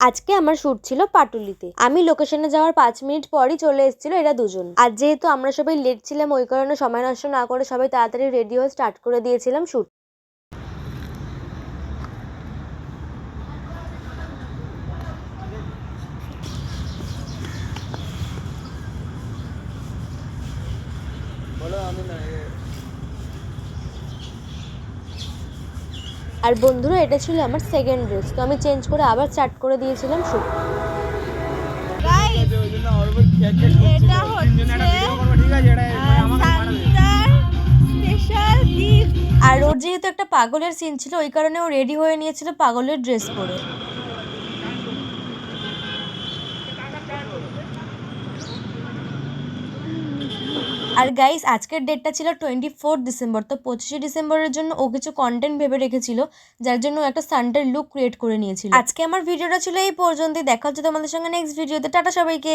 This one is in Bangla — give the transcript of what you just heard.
আজকে আমার শ্যুট ছিল পাটুলিতে। আমি লোকেশনে যাওয়ার 5 মিনিট পরই চলে এসেছিল এরা দুজন। আর যেহেতু আমরা সবাই লেট ছিলাম ওই কারণে সময় নষ্ট না করে সবাই তাড়াতাড়ি রেডি হয়ে স্টার্ট করে দিয়েছিলাম শ্যুট। আর বন্ধুরা এটা ছিল আমার সেকেন্ড ড্রেস, তো আমি চেঞ্জ করে আবার স্টার্ট করে দিয়েছিলাম শ্যুট। আর ওর যেহেতু একটা পাগলের সিন ছিল ওই কারণে ও রেডি হয়ে নিয়েছিল পাগলের ড্রেস পরে। আর গাইস আজকের ডেটটা ছিল 24 ডিসেম্বর, তো 25 ডিসেম্বরের জন্য ও কিছু কন্টেন্ট ভেবে রেখেছিল, যার জন্য ও একটা সানডের লুক ক্রিয়েট করে নিয়েছিল। আজকে আমার ভিডিওটা ছিল এই পর্যন্তই, দেখা হচ্ছে তোমাদের সঙ্গে নেক্সট ভিডিওতে। টাটা সবাইকে।